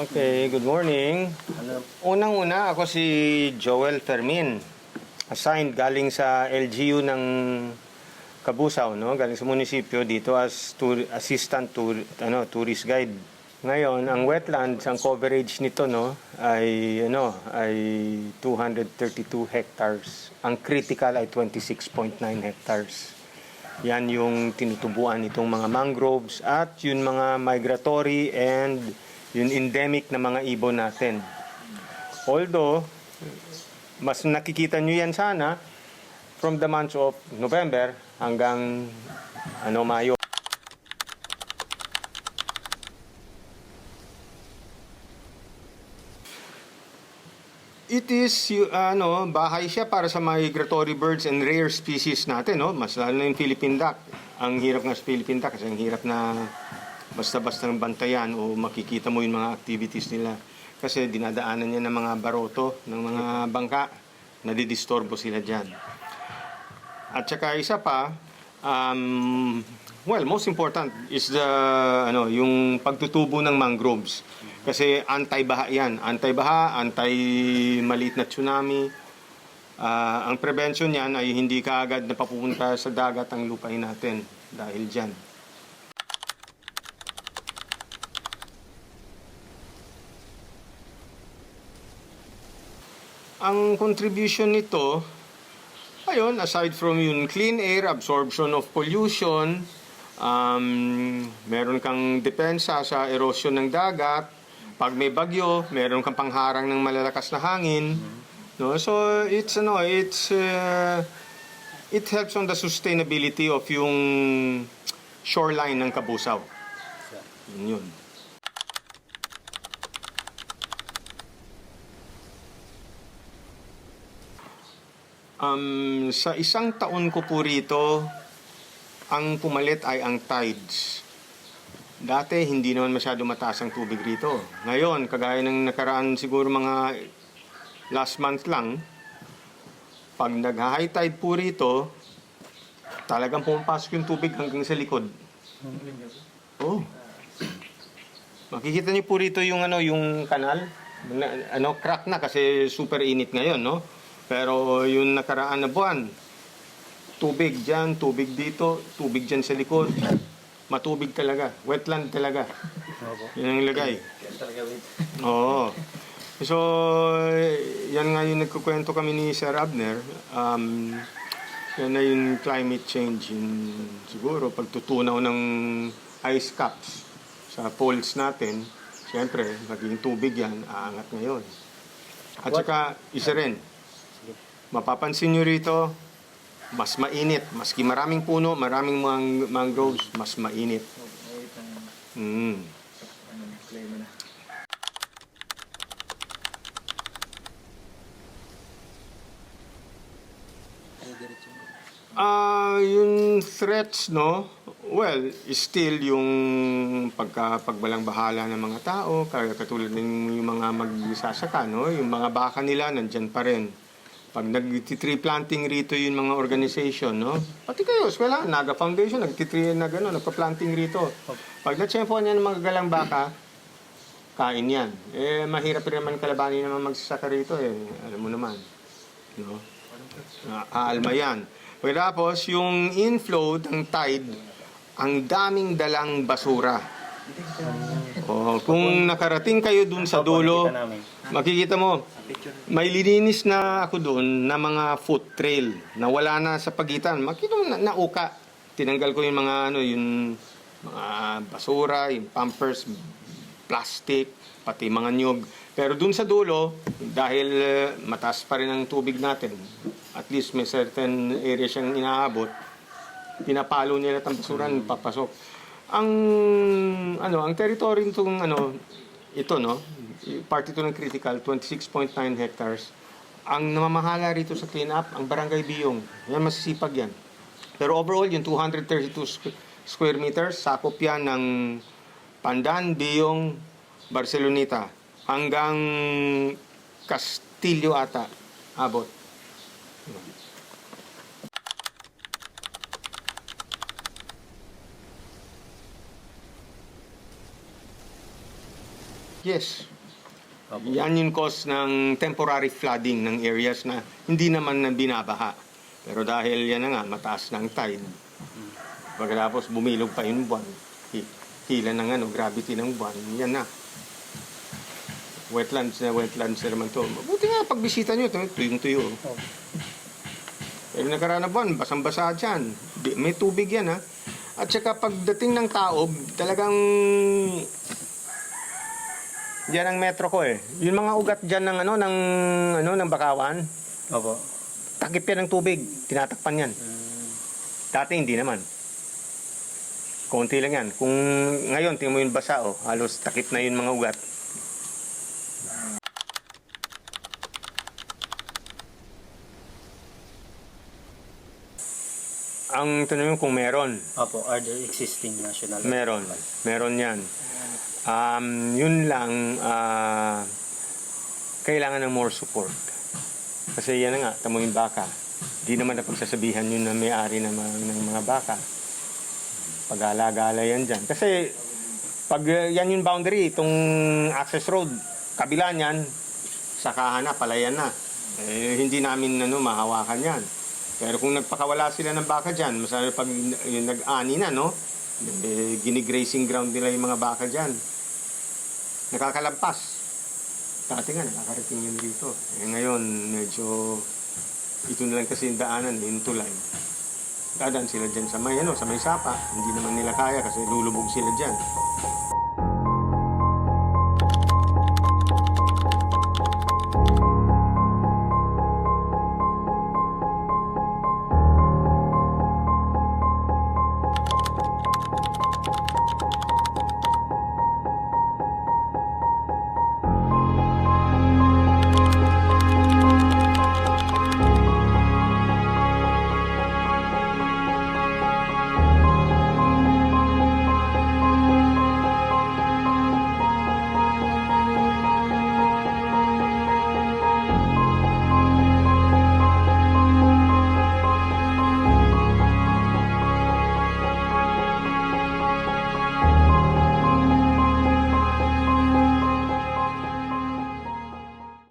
Okay, good morning. Unang-una, ako si Joel Fermin. Assigned galing sa LGU ng Cabusao, no? Galing sa munisipyo dito as tourist guide. Ngayon, ang wetlands, ang coverage nito, no, ay 232 hectares. Ang critical ay 26.9 hectares. Yan yung tinutubuan itong mga mangroves at yung mga migratory and yung endemic na mga ibon natin. Although, mas nakikita nyo yan sana from the months of November hanggang Mayo. It is, bahay siya para sa migratory birds and rare species natin, no? Mas lalo na yung Philippine duck. Ang hirap nga sa Philippine duck kasi ang hirap na basta-basta ng bantayan o makikita mo yung mga activities nila. Kasi dinadaanan niya ng mga baroto, ng mga bangka, nadidistorbo sila dyan. At saka isa pa, most important is yung pagtutubo ng mangroves. Kasi anti-baha yan. Anti-baha, anti-maliit na tsunami. Ang prevention niyan ay hindi kaagad na papupunta sa dagat ang lupain natin dahil dyan. Ang contribution nito, aside from yung clean air, absorption of pollution, meron kang depensa sa erosion ng dagat. Pag may bagyo, meron kang pangharang ng malalakas na hangin. No? So it helps on the sustainability of yung shoreline ng Cabusao. Yun. Sa isang taon ko po rito, ang pumalit ay ang tides. Dati, hindi naman masyado mataas ang tubig rito. Ngayon, kagaya ng nakaraan siguro mga last month lang, pag nag-high tide po rito, talagang pumapasok yung tubig hanggang sa likod. Oh. Makikita niyo po rito yung kanal. Crack na kasi super init ngayon, no? Pero yung nakaraan na buwan, tubig dyan, tubig dito, tubig dyan sa likod. Matubig talaga. Wetland talaga. Yan ang lagay. Oo. So, yan nga yung nagkukwento kami ni Sir Abner. Yan na yung climate change. Siguro, pagtutunaw ng ice caps sa poles natin, siyempre, maging tubig yan, aangat ngayon. At saka, isa rin, mapapansin nyo rito, mas mainit. Maski maraming puno, maraming mangroves, mas mainit. Yung threats, no? Well, still yung pagbalang bahala ng mga tao, katulad ng yung mga magsasaka, no? Yung mga baka nila, nandyan pa rin. Pag nag-tree planting rito yung mga organization, no? Pati kayo, eskwela, Naga Foundation, nagpa-planting rito. Pag natsempohan yan ng mga galang baka, kain yan. Mahirap rin naman kalabanin naman magsasaka rito, Alam mo naman. No? Aalma yan. Tapos, yung inflow ng tide, ang daming dalang basura. Kung nakarating kayo dun sa dulo, makikita mo, may lininis na ako doon na mga foot trail na wala na sa pagitan. Makita mo nauka. Tinanggal ko yung yung mga basura, yung pampers, plastic, pati mga nyug. Pero doon sa dulo, dahil mataas pa rin ang tubig natin, at least may certain area siyang inaabot, pinapalo nila ang basura, papasok. Ang territory nitong ito, no? Part ito ng critical, 26.9 hectares. Ang namamahala rito sa cleanup, ang Barangay Biyong. Yan, masisipag yan. Pero overall, yung 232 square meters, sakop yan ng Pandan, Biyong, Barceloneta, hanggang Castillo ata, abot. Yes. Opo. Yan yung cause ng temporary flooding ng areas na hindi naman na binabaha. Pero dahil yan na nga, mataas na ang tide. Pagkatapos bumilog pa yung buwan. Hila ng gravity ng buwan. Yan na. Wetlands na naman to. Mabuti nga pagbisita nyo, tuyong-tuyo. Opo. Pero nakaraan na buwan, basang-basa dyan. May tubig yan ha. At saka pagdating ng taob, talagang yan ang metro ko eh. Yung mga ugat dyan ng Bakawan, Opo. takip yan ng tubig. Tinatakpan yan. Dati hindi naman. Konti lang yan. Kung ngayon, tingnan mo yung basa, halos takip na yung mga ugat. Ang tanong kung meron. Opo, are there existing national? Meron yan. Yun lang, kailangan ng more support. Kasi yan na nga, tamo yung baka. Di naman na pagsasabihan yun na may-ari ng mga baka. Pag-alagala yan dyan. Kasi pag yan yung boundary, itong access road, kabila niyan, sakahan na, palayan na. Hindi namin mahawakan yan. Pero kung nagpakawala sila ng baka dyan, masaya pag yung nag-ani na, ginigrazing ground nila yung mga baka dyan. Nakakalampas. Dati nga, nakakarating yun dito. Ngayon, medyo, ito na lang kasi yung daanan, yung tulay. Dadaan sila dyan sa may sapa. Hindi naman nila kaya kasi lulubog sila dyan.